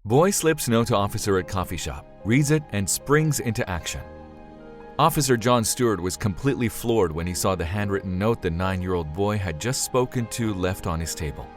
Boy slips note to officer at coffee shop, reads it, and springs into action. Officer John Stewart was completely floored when he saw the handwritten note the 9-year-old boy had just spoken to left on his table.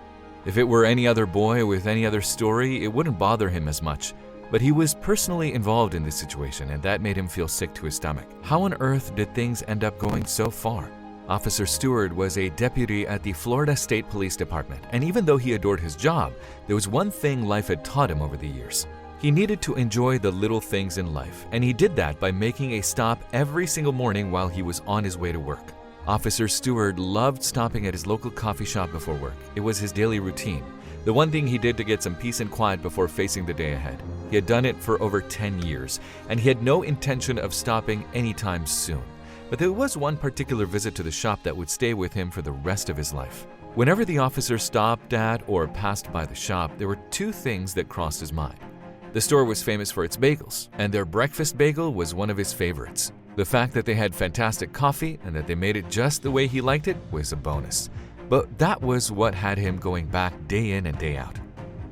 If it were any other boy with any other story, it wouldn't bother him as much, but he was personally involved in this situation, and that made him feel sick to his stomach. How on earth did things end up going so far? Officer Stewart was a deputy at the Florida State Police Department, and even though he adored his job, there was one thing life had taught him over the years. He needed to enjoy the little things in life, and he did that by making a stop every single morning while he was on his way to work. Officer Stewart loved stopping at his local coffee shop before work. It was his daily routine, the one thing he did to get some peace and quiet before facing the day ahead. He had done it for over 10 years, and he had no intention of stopping anytime soon. But there was one particular visit to the shop that would stay with him for the rest of his life. Whenever the officer stopped at or passed by the shop, there were two things that crossed his mind. The store was famous for its bagels, and their breakfast bagel was one of his favorites. The fact that they had fantastic coffee and that they made it just the way he liked it was a bonus. But that was what had him going back day in and day out.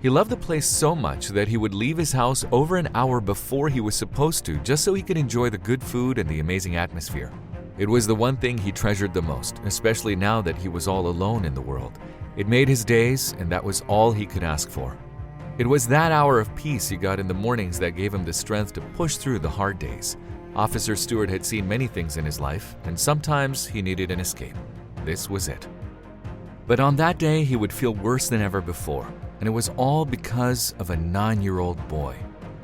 He loved the place so much that he would leave his house over an hour before he was supposed to just so he could enjoy the good food and the amazing atmosphere. It was the one thing he treasured the most, especially now that he was all alone in the world. It made his days, and that was all he could ask for. It was that hour of peace he got in the mornings that gave him the strength to push through the hard days. Officer Stewart had seen many things in his life, and sometimes he needed an escape. This was it. But on that day, he would feel worse than ever before, and it was all because of a 9-year-old boy.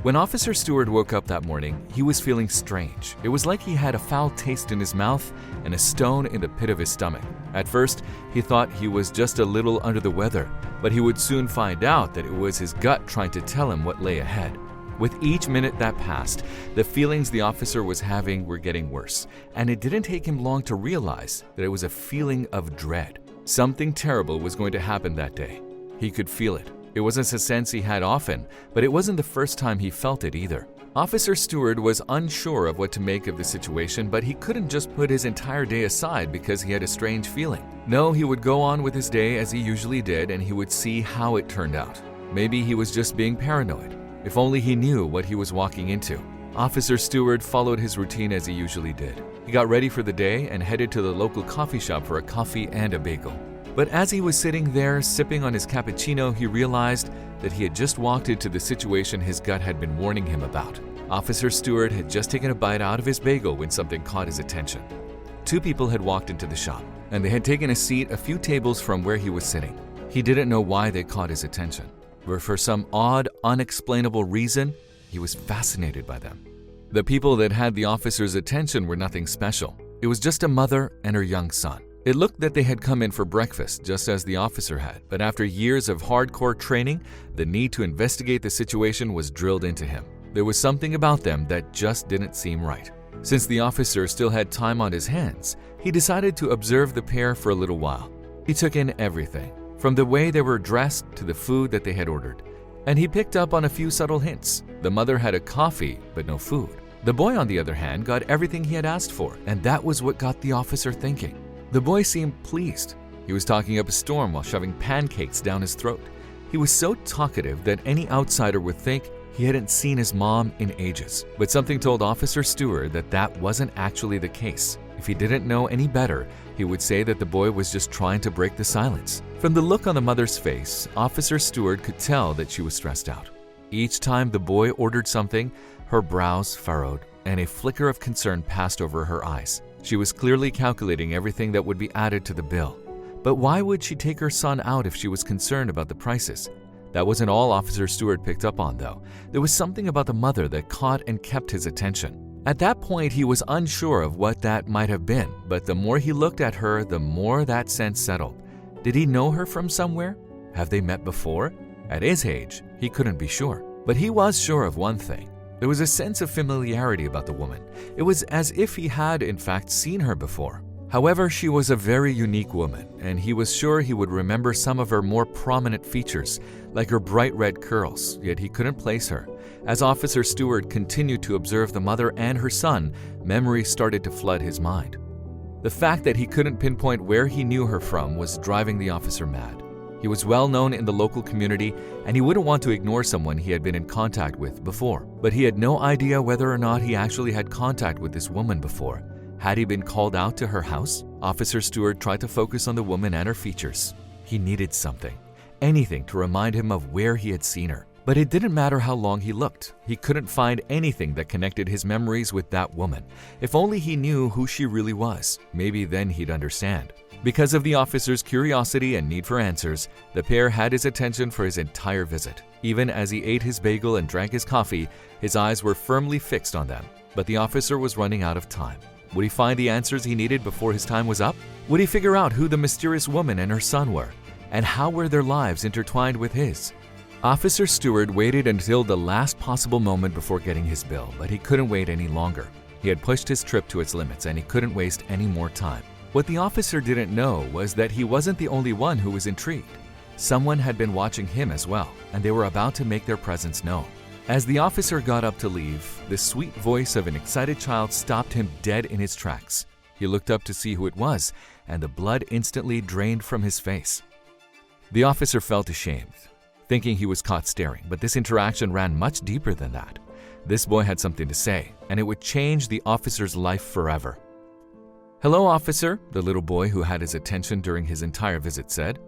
When Officer Stewart woke up that morning, he was feeling strange. It was like he had a foul taste in his mouth and a stone in the pit of his stomach. At first, he thought he was just a little under the weather, but he would soon find out that it was his gut trying to tell him what lay ahead. With each minute that passed, the feelings the officer was having were getting worse, and it didn't take him long to realize that it was a feeling of dread. Something terrible was going to happen that day. He could feel it. It wasn't a sense he had often, but it wasn't the first time he felt it either. Officer Stewart was unsure of what to make of the situation, but he couldn't just put his entire day aside because he had a strange feeling. No, he would go on with his day as he usually did, and he would see how it turned out. Maybe he was just being paranoid. If only he knew what he was walking into. Officer Stewart followed his routine as he usually did. He got ready for the day and headed to the local coffee shop for a coffee and a bagel. But as he was sitting there sipping on his cappuccino, he realized that he had just walked into the situation his gut had been warning him about. Officer Stewart had just taken a bite out of his bagel when something caught his attention. Two people had walked into the shop, and they had taken a seat a few tables from where he was sitting. He didn't know why they caught his attention, but for some odd, unexplainable reason, he was fascinated by them. The people that had the officer's attention were nothing special. It was just a mother and her young son. It looked that they had come in for breakfast, just as the officer had, but after years of hardcore training, the need to investigate the situation was drilled into him. There was something about them that just didn't seem right. Since the officer still had time on his hands, he decided to observe the pair for a little while. He took in everything, from the way they were dressed to the food that they had ordered, and he picked up on a few subtle hints. The mother had a coffee, but no food. The boy, on the other hand, got everything he had asked for, and that was what got the officer thinking. The boy seemed pleased. He was talking up a storm while shoving pancakes down his throat. He was so talkative that any outsider would think he hadn't seen his mom in ages. But something told Officer Stewart that that wasn't actually the case. If he didn't know any better, he would say that the boy was just trying to break the silence. From the look on the mother's face, Officer Stewart could tell that she was stressed out. Each time the boy ordered something, her brows furrowed and a flicker of concern passed over her eyes. She was clearly calculating everything that would be added to the bill. But why would she take her son out if she was concerned about the prices? That wasn't all Officer Stewart picked up on, though. There was something about the mother that caught and kept his attention. At that point, he was unsure of what that might have been, but the more he looked at her, the more that sense settled. Did he know her from somewhere? Have they met before? At his age, he couldn't be sure. But he was sure of one thing. There was a sense of familiarity about the woman. It was as if he had, in fact, seen her before. However, she was a very unique woman, and he was sure he would remember some of her more prominent features, like her bright red curls, yet he couldn't place her. As Officer Stewart continued to observe the mother and her son, memories started to flood his mind. The fact that he couldn't pinpoint where he knew her from was driving the officer mad. He was well known in the local community, and he wouldn't want to ignore someone he had been in contact with before. But he had no idea whether or not he actually had contact with this woman before. Had he been called out to her house? Officer Stewart tried to focus on the woman and her features. He needed something, anything to remind him of where he had seen her. But it didn't matter how long he looked. He couldn't find anything that connected his memories with that woman. If only he knew who she really was, maybe then he'd understand. Because of the officer's curiosity and need for answers, the pair had his attention for his entire visit. Even as he ate his bagel and drank his coffee, his eyes were firmly fixed on them. But the officer was running out of time. Would he find the answers he needed before his time was up? Would he figure out who the mysterious woman and her son were? And how were their lives intertwined with his? Officer Stewart waited until the last possible moment before getting his bill, but he couldn't wait any longer. He had pushed his trip to its limits, and he couldn't waste any more time. What the officer didn't know was that he wasn't the only one who was intrigued. Someone had been watching him as well, and they were about to make their presence known. As the officer got up to leave, the sweet voice of an excited child stopped him dead in his tracks. He looked up to see who it was, and the blood instantly drained from his face. The officer felt ashamed, thinking he was caught staring, but this interaction ran much deeper than that. This boy had something to say, and it would change the officer's life forever. "Hello, officer," the little boy who had his attention during his entire visit said.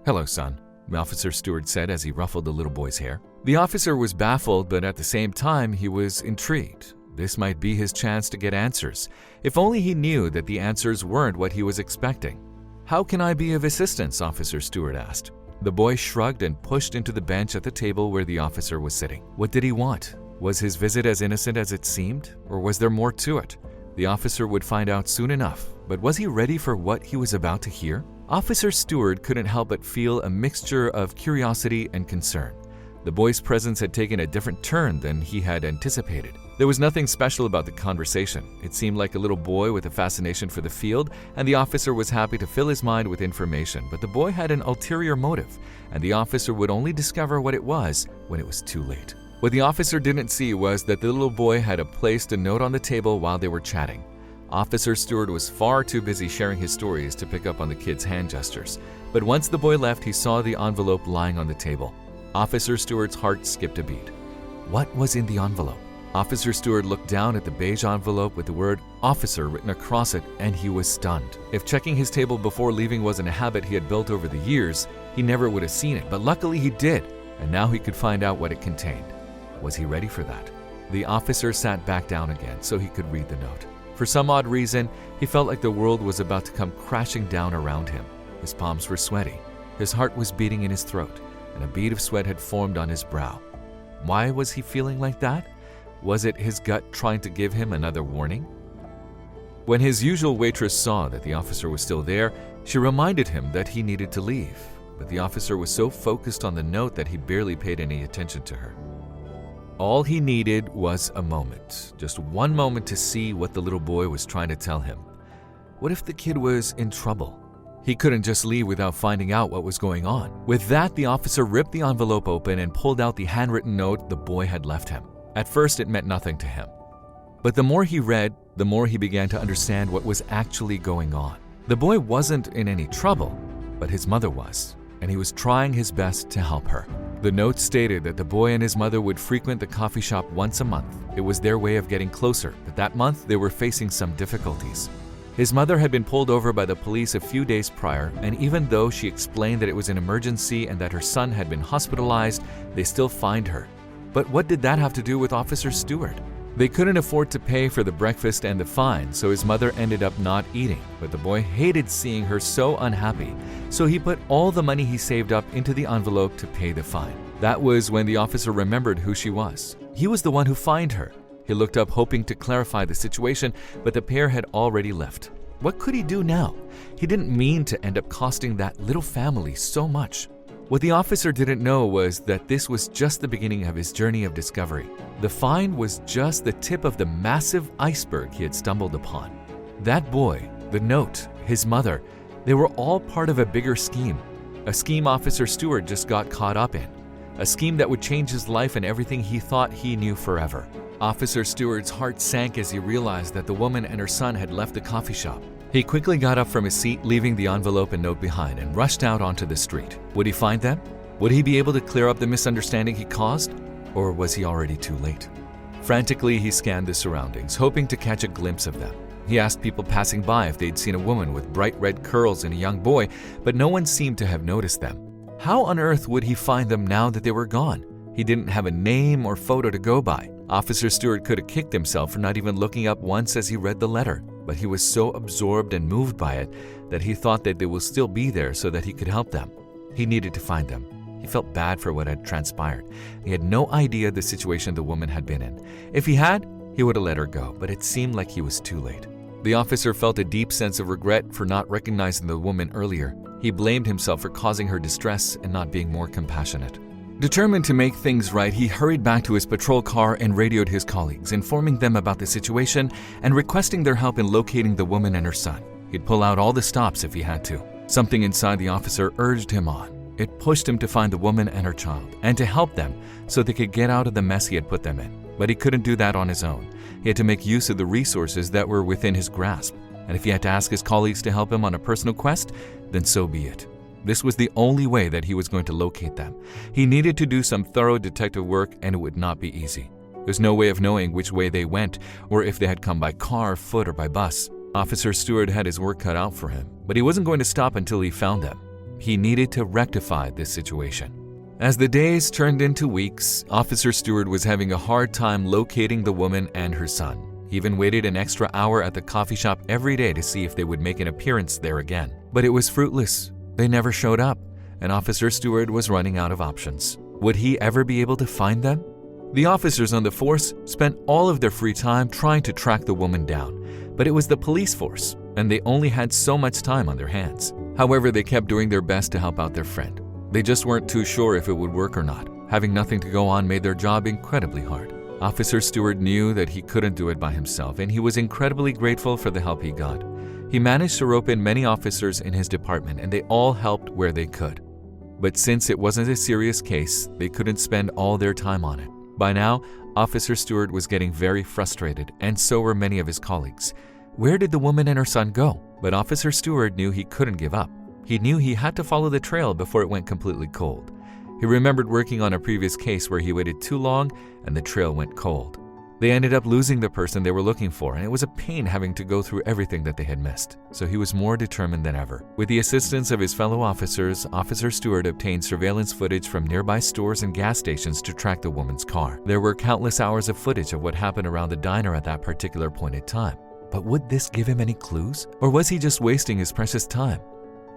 "Hello, son," Officer Stewart said as he ruffled the little boy's hair. The officer was baffled, but at the same time, he was intrigued. This might be his chance to get answers, if only he knew that the answers weren't what he was expecting. "How can I be of assistance?" Officer Stewart asked. The boy shrugged and pushed into the bench at the table where the officer was sitting. What did he want? Was his visit as innocent as it seemed, or was there more to it? The officer would find out soon enough, but was he ready for what he was about to hear? Officer Stewart couldn't help but feel a mixture of curiosity and concern. The boy's presence had taken a different turn than he had anticipated. There was nothing special about the conversation. It seemed like a little boy with a fascination for the field, and the officer was happy to fill his mind with information, but the boy had an ulterior motive, and the officer would only discover what it was when it was too late. What the officer didn't see was that the little boy had placed a note on the table while they were chatting. Officer Stewart was far too busy sharing his stories to pick up on the kid's hand gestures, but once the boy left, he saw the envelope lying on the table. Officer Stewart's heart skipped a beat. What was in the envelope? Officer Stewart looked down at the beige envelope with the word "officer" written across it, and he was stunned. If checking his table before leaving wasn't a habit he had built over the years, he never would have seen it, but luckily he did, and now he could find out what it contained. Was he ready for that? The officer sat back down again so he could read the note. For some odd reason, he felt like the world was about to come crashing down around him. His palms were sweaty, his heart was beating in his throat, and a bead of sweat had formed on his brow. Why was he feeling like that? Was it his gut trying to give him another warning? When his usual waitress saw that the officer was still there, she reminded him that he needed to leave, but the officer was so focused on the note that he barely paid any attention to her. All he needed was a moment, just one moment to see what the little boy was trying to tell him. What if the kid was in trouble? He couldn't just leave without finding out what was going on. With that, the officer ripped the envelope open and pulled out the handwritten note the boy had left him. At first, it meant nothing to him. But the more he read, the more he began to understand what was actually going on. The boy wasn't in any trouble, but his mother was, and he was trying his best to help her. The note stated that the boy and his mother would frequent the coffee shop once a month. It was their way of getting closer, but that month they were facing some difficulties. His mother had been pulled over by the police a few days prior, and even though she explained that it was an emergency and that her son had been hospitalized, they still fined her. But what did that have to do with Officer Stewart? They couldn't afford to pay for the breakfast and the fine, so his mother ended up not eating, but the boy hated seeing her so unhappy, so he put all the money he saved up into the envelope to pay the fine. That was when the officer remembered who she was. He was the one who fined her. He looked up hoping to clarify the situation, but the pair had already left. What could he do now? He didn't mean to end up costing that little family so much. What the officer didn't know was that this was just the beginning of his journey of discovery. The fine was just the tip of the massive iceberg he had stumbled upon. That boy, the note, his mother, they were all part of a bigger scheme. A scheme Officer Stewart just got caught up in. A scheme that would change his life and everything he thought he knew forever. Officer Stewart's heart sank as he realized that the woman and her son had left the coffee shop. He quickly got up from his seat, leaving the envelope and note behind, and rushed out onto the street. Would he find them? Would he be able to clear up the misunderstanding he caused? Or was he already too late? Frantically, he scanned the surroundings, hoping to catch a glimpse of them. He asked people passing by if they'd seen a woman with bright red curls and a young boy, but no one seemed to have noticed them. How on earth would he find them now that they were gone? He didn't have a name or photo to go by. Officer Stewart could have kicked himself for not even looking up once as he read the letter, but he was so absorbed and moved by it that he thought that they will still be there so that he could help them. He needed to find them. He felt bad for what had transpired. He had no idea the situation the woman had been in. If he had, he would have let her go, but it seemed like he was too late. The officer felt a deep sense of regret for not recognizing the woman earlier. He blamed himself for causing her distress and not being more compassionate. Determined to make things right, he hurried back to his patrol car and radioed his colleagues, informing them about the situation and requesting their help in locating the woman and her son. He'd pull out all the stops if he had to. Something inside the officer urged him on. It pushed him to find the woman and her child, and to help them so they could get out of the mess he had put them in. But he couldn't do that on his own. He had to make use of the resources that were within his grasp. And if he had to ask his colleagues to help him on a personal quest, then so be it. This was the only way that he was going to locate them. He needed to do some thorough detective work, and it would not be easy. There's no way of knowing which way they went, or if they had come by car, foot, or by bus. Officer Stewart had his work cut out for him, but he wasn't going to stop until he found them. He needed to rectify this situation. As the days turned into weeks, Officer Stewart was having a hard time locating the woman and her son. He even waited an extra hour at the coffee shop every day to see if they would make an appearance there again. But it was fruitless. They never showed up, and Officer Stewart was running out of options. Would he ever be able to find them? The officers on the force spent all of their free time trying to track the woman down, but it was the police force, and they only had so much time on their hands. However, they kept doing their best to help out their friend. They just weren't too sure if it would work or not. Having nothing to go on made their job incredibly hard. Officer Stewart knew that he couldn't do it by himself, and he was incredibly grateful for the help he got. He managed to rope in many officers in his department, and they all helped where they could. But since it wasn't a serious case, they couldn't spend all their time on it. By now, Officer Stewart was getting very frustrated, and so were many of his colleagues. Where did the woman and her son go? But Officer Stewart knew he couldn't give up. He knew he had to follow the trail before it went completely cold. He remembered working on a previous case where he waited too long and the trail went cold. They ended up losing the person they were looking for, and it was a pain having to go through everything that they had missed. So he was more determined than ever. With the assistance of his fellow officers, Officer Stewart obtained surveillance footage from nearby stores and gas stations to track the woman's car. There were countless hours of footage of what happened around the diner at that particular point in time. But would this give him any clues? Or was he just wasting his precious time?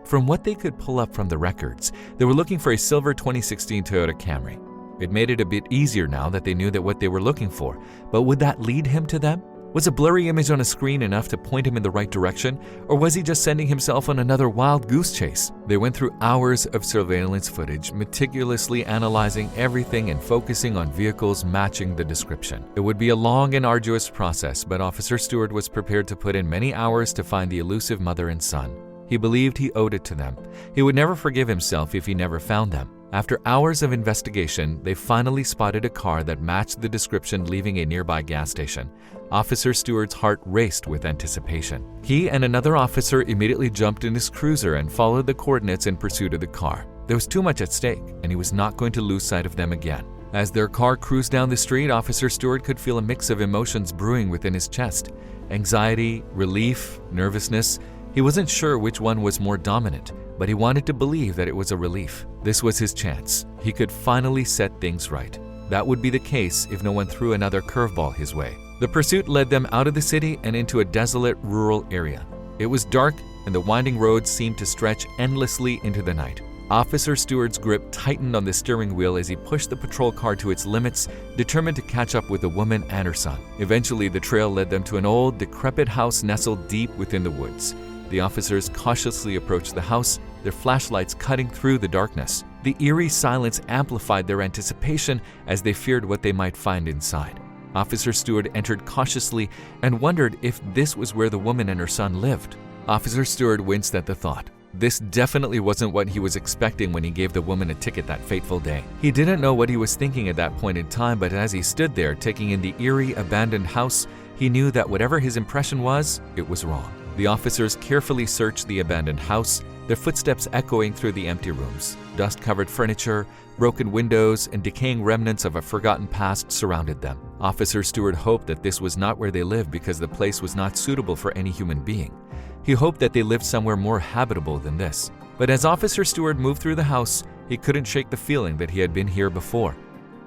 From what they could pull up from the records, they were looking for a silver 2016 Toyota Camry. It made it a bit easier now that they knew that what they were looking for, but would that lead him to them? Was a blurry image on a screen enough to point him in the right direction, or was he just sending himself on another wild goose chase? They went through hours of surveillance footage, meticulously analyzing everything and focusing on vehicles matching the description. It would be a long and arduous process, but Officer Stewart was prepared to put in many hours to find the elusive mother and son. He believed he owed it to them. He would never forgive himself if he never found them. After hours of investigation, they finally spotted a car that matched the description, leaving a nearby gas station. Officer Stewart's heart raced with anticipation. He and another officer immediately jumped in his cruiser and followed the coordinates in pursuit of the car. There was too much at stake, and he was not going to lose sight of them again. As their car cruised down the street, Officer Stewart could feel a mix of emotions brewing within his chest. Anxiety, relief, nervousness. He wasn't sure which one was more dominant, but he wanted to believe that it was a relief. This was his chance. He could finally set things right. That would be the case if no one threw another curveball his way. The pursuit led them out of the city and into a desolate rural area. It was dark, and the winding roads seemed to stretch endlessly into the night. Officer Stewart's grip tightened on the steering wheel as he pushed the patrol car to its limits, determined to catch up with the woman and her son. Eventually, the trail led them to an old, decrepit house nestled deep within the woods. The officers cautiously approached the house, their flashlights cutting through the darkness. The eerie silence amplified their anticipation as they feared what they might find inside. Officer Stewart entered cautiously and wondered if this was where the woman and her son lived. Officer Stewart winced at the thought. This definitely wasn't what he was expecting when he gave the woman a ticket that fateful day. He didn't know what he was thinking at that point in time, but as he stood there taking in the eerie, abandoned house, he knew that whatever his impression was, it was wrong. The officers carefully searched the abandoned house, their footsteps echoing through the empty rooms. Dust-covered furniture, broken windows, and decaying remnants of a forgotten past surrounded them. Officer Stewart hoped that this was not where they lived because the place was not suitable for any human being. He hoped that they lived somewhere more habitable than this. But as Officer Stewart moved through the house, he couldn't shake the feeling that he had been here before.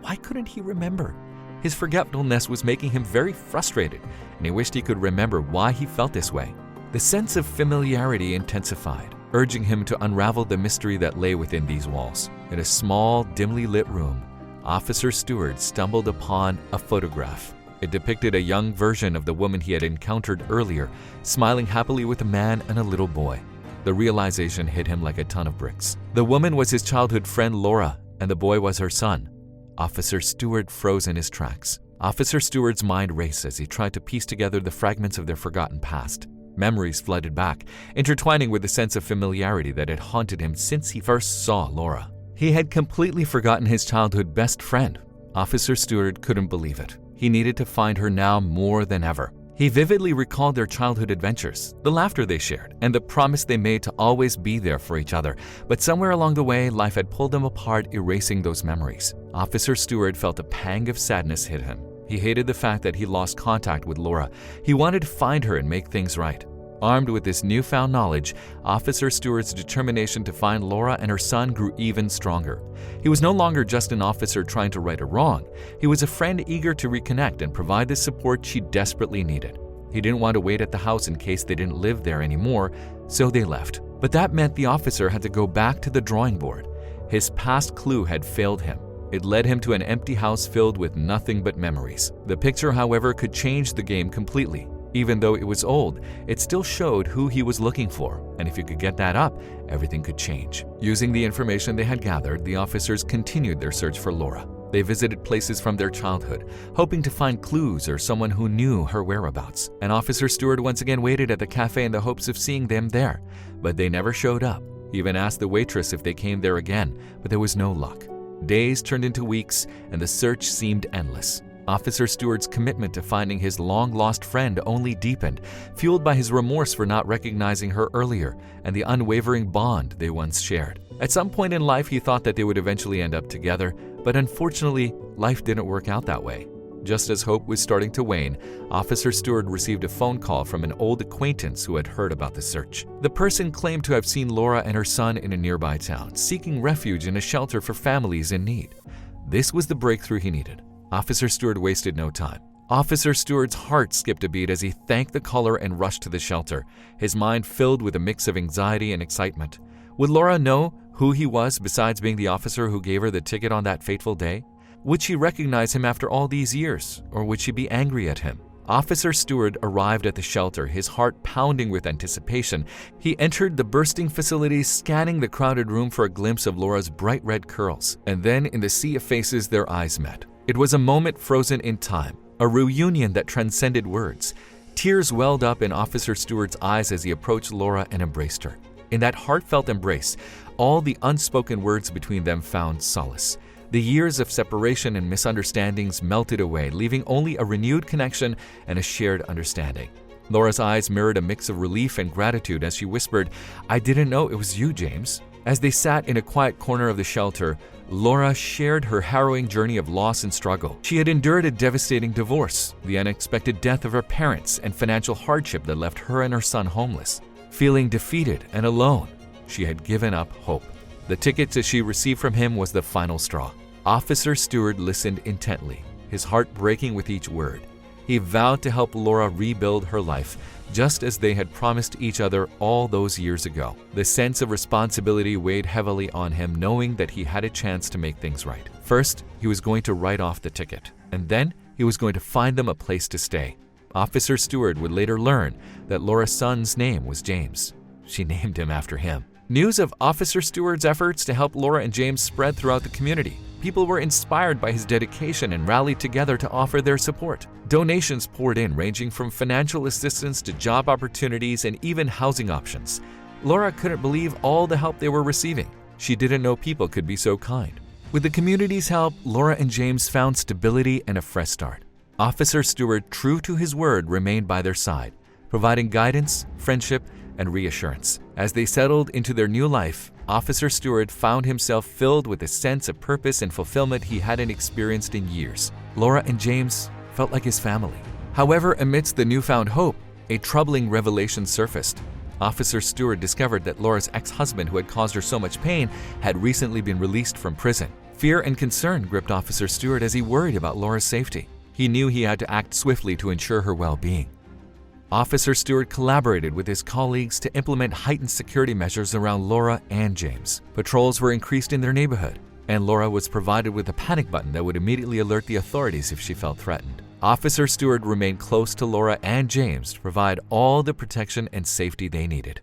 Why couldn't he remember? His forgetfulness was making him very frustrated, and he wished he could remember why he felt this way. The sense of familiarity intensified, urging him to unravel the mystery that lay within these walls. In a small, dimly lit room, Officer Stewart stumbled upon a photograph. It depicted a young version of the woman he had encountered earlier, smiling happily with a man and a little boy. The realization hit him like a ton of bricks. The woman was his childhood friend Laura, and the boy was her son. Officer Stewart froze in his tracks. Officer Stewart's mind raced as he tried to piece together the fragments of their forgotten past. Memories flooded back, intertwining with the sense of familiarity that had haunted him since he first saw Laura. He had completely forgotten his childhood best friend. Officer Stewart couldn't believe it. He needed to find her now more than ever. He vividly recalled their childhood adventures, the laughter they shared, and the promise they made to always be there for each other. But somewhere along the way, life had pulled them apart, erasing those memories. Officer Stewart felt a pang of sadness hit him. He hated the fact that he lost contact with Laura. He wanted to find her and make things right. Armed with this newfound knowledge, Officer Stewart's determination to find Laura and her son grew even stronger. He was no longer just an officer trying to right a wrong. He was a friend eager to reconnect and provide the support she desperately needed. He didn't want to wait at the house in case they didn't live there anymore, so they left. But that meant the officer had to go back to the drawing board. His past clue had failed him. It led him to an empty house filled with nothing but memories. The picture, however, could change the game completely. Even though it was old, it still showed who he was looking for, and if he could get that up, everything could change. Using the information they had gathered, the officers continued their search for Laura. They visited places from their childhood, hoping to find clues or someone who knew her whereabouts. And Officer Stewart once again waited at the cafe in the hopes of seeing them there, but they never showed up. He even asked the waitress if they came there again, but there was no luck. Days turned into weeks, and the search seemed endless. Officer Stewart's commitment to finding his long-lost friend only deepened, fueled by his remorse for not recognizing her earlier and the unwavering bond they once shared. At some point in life, he thought that they would eventually end up together, but unfortunately, life didn't work out that way. Just as hope was starting to wane, Officer Stewart received a phone call from an old acquaintance who had heard about the search. The person claimed to have seen Laura and her son in a nearby town, seeking refuge in a shelter for families in need. This was the breakthrough he needed. Officer Stewart wasted no time. Officer Stewart's heart skipped a beat as he thanked the caller and rushed to the shelter, his mind filled with a mix of anxiety and excitement. Would Laura know who he was besides being the officer who gave her the ticket on that fateful day? Would she recognize him after all these years, or would she be angry at him? Officer Stewart arrived at the shelter, his heart pounding with anticipation. He entered the bursting facility, scanning the crowded room for a glimpse of Laura's bright red curls. And then, in the sea of faces, their eyes met. It was a moment frozen in time, a reunion that transcended words. Tears welled up in Officer Stewart's eyes as he approached Laura and embraced her. In that heartfelt embrace, all the unspoken words between them found solace. The years of separation and misunderstandings melted away, leaving only a renewed connection and a shared understanding. Laura's eyes mirrored a mix of relief and gratitude as she whispered, "I didn't know it was you, James." As they sat in a quiet corner of the shelter, Laura shared her harrowing journey of loss and struggle. She had endured a devastating divorce, the unexpected death of her parents, and financial hardship that left her and her son homeless. Feeling defeated and alone, she had given up hope. The ticket that she received from him was the final straw. Officer Stewart listened intently, his heart breaking with each word. He vowed to help Laura rebuild her life, just as they had promised each other all those years ago. The sense of responsibility weighed heavily on him, knowing that he had a chance to make things right. First, he was going to write off the ticket, and then he was going to find them a place to stay. Officer Stewart would later learn that Laura's son's name was James. She named him after him. News of Officer Stewart's efforts to help Laura and James spread throughout the community. People were inspired by his dedication and rallied together to offer their support. Donations poured in, ranging from financial assistance to job opportunities and even housing options. Laura couldn't believe all the help they were receiving. She didn't know people could be so kind. With the community's help, Laura and James found stability and a fresh start. Officer Stewart, true to his word, remained by their side, providing guidance, friendship, and reassurance. As they settled into their new life, Officer Stewart found himself filled with a sense of purpose and fulfillment he hadn't experienced in years. Laura and James felt like his family. However, amidst the newfound hope, a troubling revelation surfaced. Officer Stewart discovered that Laura's ex-husband, who had caused her so much pain, had recently been released from prison. Fear and concern gripped Officer Stewart as he worried about Laura's safety. He knew he had to act swiftly to ensure her well-being. Officer Stewart collaborated with his colleagues to implement heightened security measures around Laura and James. Patrols were increased in their neighborhood, and Laura was provided with a panic button that would immediately alert the authorities if she felt threatened. Officer Stewart remained close to Laura and James to provide all the protection and safety they needed.